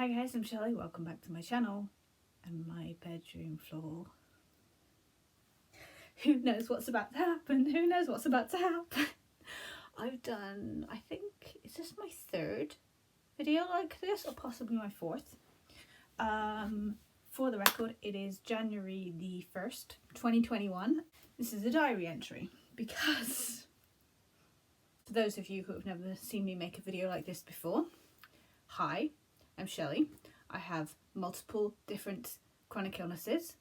Hi guys, I'm Shelley, welcome back to my channel and my bedroom floor. Who knows what's about to happen? Who knows what's about to happen? I've done, I think, is this my third video like this or possibly my fourth? For the record, it is January the 1st, 2021. This is a diary entry because for those of you who have never seen me make a video like this before, hi, I'm Shelley. I have multiple different chronic illnesses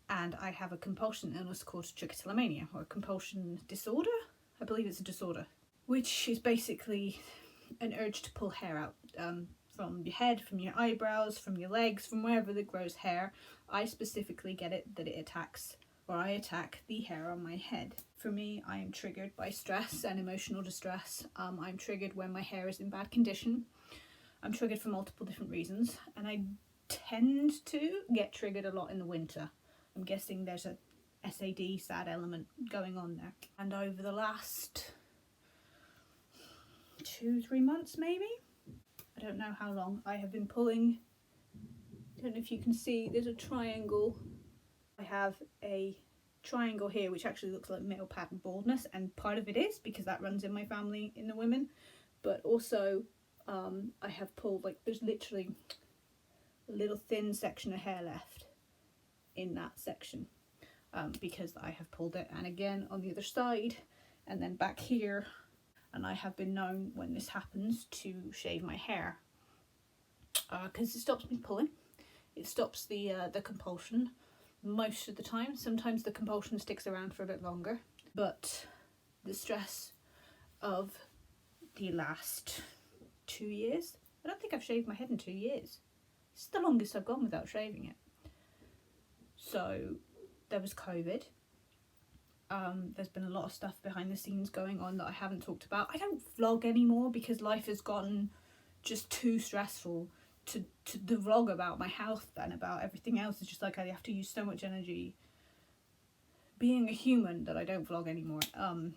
and I have a compulsion illness called trichotillomania, or a compulsion disorder. I believe it's a disorder, which is basically an urge to pull hair out from your head, from your eyebrows, from your legs, from wherever that grows hair. I specifically get it that it attacks, or I attack, the hair on my head. For me, I am triggered by stress and emotional distress. I'm triggered when my hair is in bad condition. I'm triggered for multiple different reasons, and I tend to get triggered a lot in the winter. I'm guessing there's a sad element going on there. And over the last 2-3 months maybe, I don't know how long, I have been pulling, I don't know if you can see, there's a triangle. I have a triangle here which actually looks like male pattern baldness, and part of it is because that runs in my family in the women, but also I have pulled, like, there's literally a little thin section of hair left in that section because I have pulled it, and again on the other side and then back here. And I have been known when this happens to shave my hair because it stops me pulling. It stops the compulsion most of the time. Sometimes the compulsion sticks around for a bit longer, but the stress of the last 2 years, I don't think I've shaved my head in 2 years. This is the longest I've gone without shaving it. So there was COVID. There's been a lot of stuff behind the scenes going on that I haven't talked about. I don't vlog anymore because life has gotten just too stressful to the vlog about my health and about everything else. It's just like I have to use so much energy being a human that I don't vlog anymore. Kind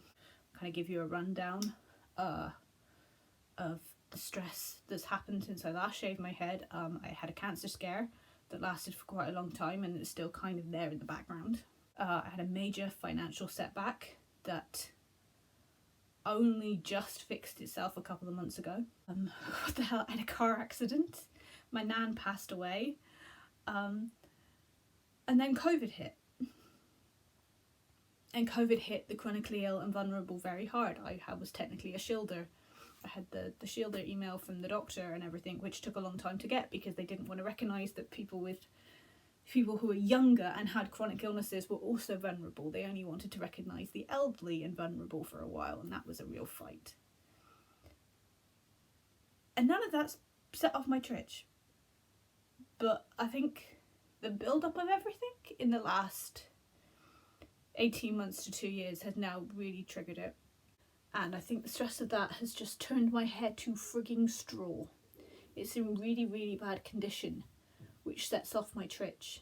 of give you a rundown of the stress that's happened since I last shaved my head. I had a cancer scare that lasted for quite a long time and it's still kind of there in the background. I had a major financial setback that only just fixed itself a couple of months ago. What the hell, I had a car accident, my nan passed away, and then COVID hit. And COVID hit the chronically ill and vulnerable very hard. I was technically a shielder. I had the shielder email from the doctor and everything, which took a long time to get because they didn't want to recognise that people who were younger and had chronic illnesses were also vulnerable. They only wanted to recognise the elderly and vulnerable for a while, and that was a real fight. And none of that's set off my trich. But I think the build-up of everything in the last 18 months to 2 years has now really triggered it. And I think the stress of that has just turned my hair to frigging straw. It's in really, really bad condition, which sets off my trich.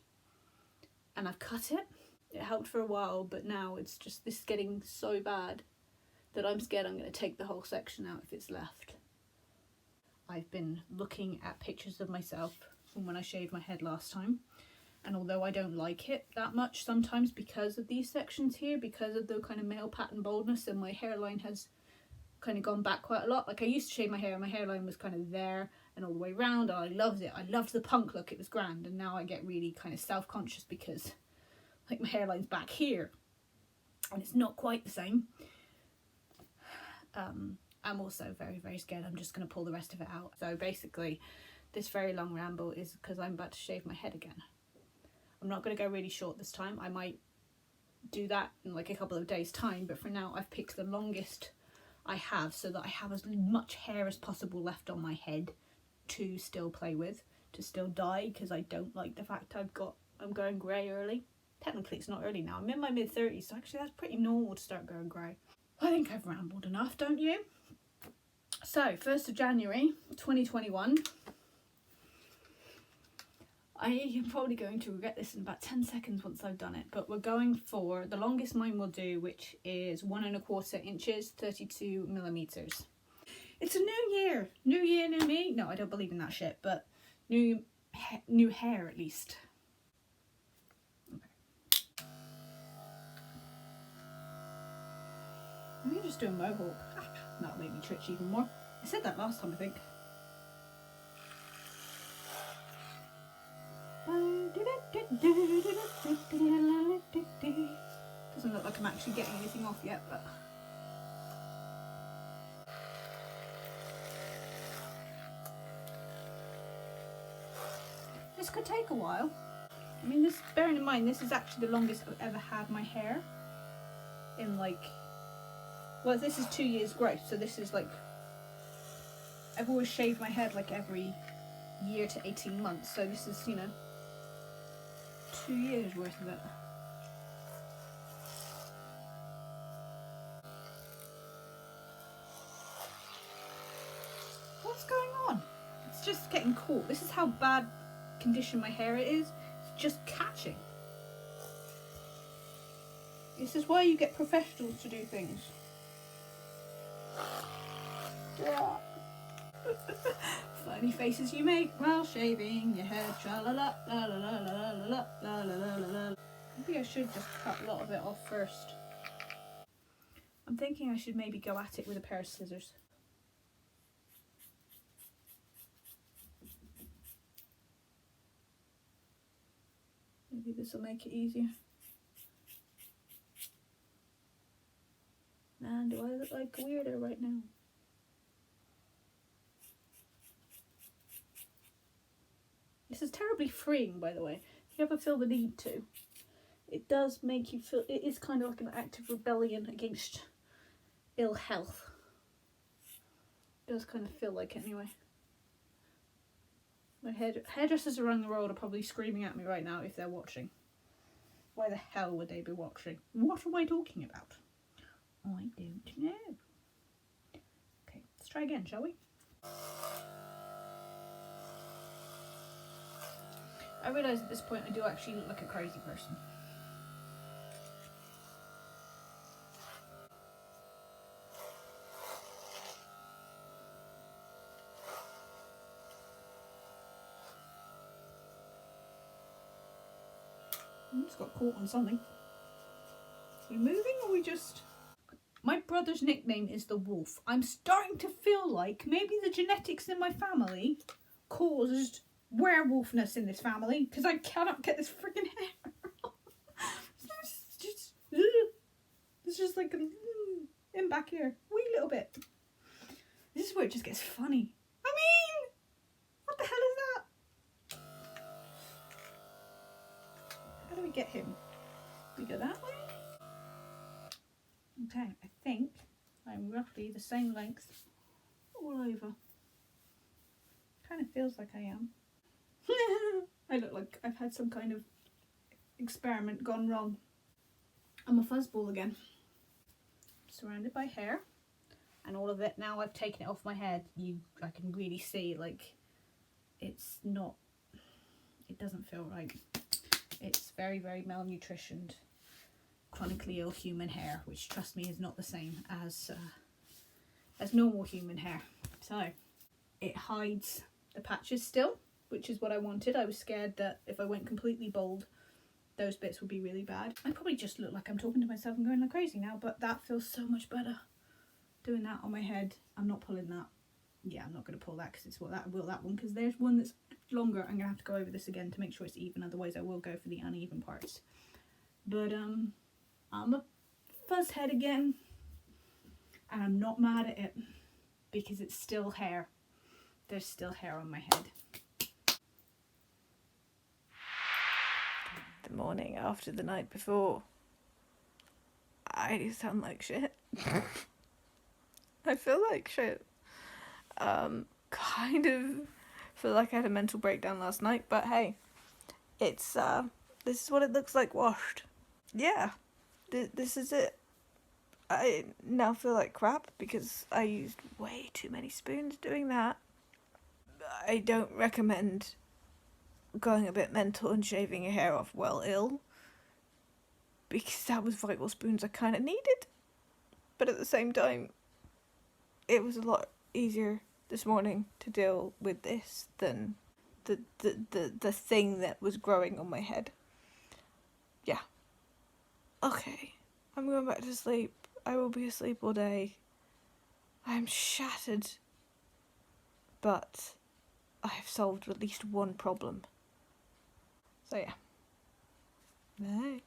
And I've cut it. It helped for a while, but now it's just, this is getting so bad that I'm scared I'm going to take the whole section out if it's left. I've been looking at pictures of myself from when I shaved my head last time. And although I don't like it that much sometimes because of these sections here, because of the kind of male pattern baldness, and my hairline has kind of gone back quite a lot. Like, I used to shave my hair and my hairline was kind of there and all the way around, and I loved it. I loved the punk look, it was grand. And now I get really kind of self-conscious because, like, my hairline's back here and it's not quite the same. I'm also very, very scared I'm just going to pull the rest of it out. So basically this very long ramble is because I'm about to shave my head again. I'm not going to go really short this time. I might do that in like a couple of days time, but for now I've picked the longest I have so that I have as much hair as possible left on my head to still play with, to still dye, because I don't like the fact I'm going grey early. Technically it's not early now, I'm in my mid-30s, so actually that's pretty normal to start going grey. I think I've rambled enough, don't you? So 1st of January 2021. I am probably going to regret this in about 10 seconds once I've done it, but we're going for the longest mine will do, which is 1¼ inches, 32mm. It's a new year, new me. No, I don't believe in that shit, but new hair at least. Okay. Maybe just do a mohawk. That'll make me twitch even more. I said that last time, I think. Doesn't look like I'm actually getting anything off yet, but this could take a while. I mean, this, bearing in mind, this is actually the longest I've ever had my hair in, like, well, this is 2 years growth, so this is like, I've always shaved my head like every year to 18 months, so this is, you know, 2 years worth of it. What's going on? It's just getting caught. This is how bad condition my hair is. It's just catching. This is why you get professionals to do things. Funny faces you make while shaving your head. Tra la la la la la la la la la la la. Maybe I should just cut a lot of it off first. I'm thinking I should maybe go at it with a pair of scissors. Maybe this will make it easier. Man, do I look like a weirdo right now? This is terribly freeing, by the way. If you ever feel the need to, it does make you feel, it is kind of like an act of rebellion against ill health. It does kind of feel like it anyway. My hairdressers around the world are probably screaming at me right now if they're watching. Why the hell would they be watching? What am I talking about? I don't know. Okay, let's try again, shall we? I realise at this point I do actually look like a crazy person. Just got caught on something. Are we moving or are we just... My brother's nickname is the Wolf. I'm starting to feel like maybe the genetics in my family caused werewolfness in this family, because I cannot get this freaking hair off. It's just like in back here, wee little bit. This is where it just gets funny. I mean, what the hell is that? How do we get him? We go that way? Okay, I think I'm roughly the same length all over. Kind of feels like I am. I look like I've had some kind of experiment gone wrong. I'm a fuzzball again. Surrounded by hair. And all of it, now I've taken it off my head, I can really see, like, it's not, it doesn't feel right. It's very, very malnutritioned, chronically ill human hair, which, trust me, is not the same as normal human hair. So it hides the patches still, which is what I wanted. I was scared that if I went completely bald, those bits would be really bad. I probably just look like I'm talking to myself and going like crazy now, but that feels so much better. Doing that on my head, I'm not pulling that. Yeah, I'm not going to pull that because it's that one, because there's one that's longer. I'm going to have to go over this again to make sure it's even, otherwise I will go for the uneven parts. But I'm a fuzz head again, and I'm not mad at it because it's still hair. There's still hair on my head. The morning after the night before, I sound like shit. I feel like shit. Kind of feel like I had a mental breakdown last night, but hey, it's this is what it looks like washed. Yeah, this is it. I now feel like crap because I used way too many spoons doing that. I don't recommend going a bit mental and shaving your hair off while ill, because that was vital spoons I kind of needed. But at the same time, it was a lot easier this morning to deal with this than the thing that was growing on my head. Yeah. Okay. I'm going back to sleep. I will be asleep all day. I am shattered. But I have solved at least one problem. So yeah. Bye.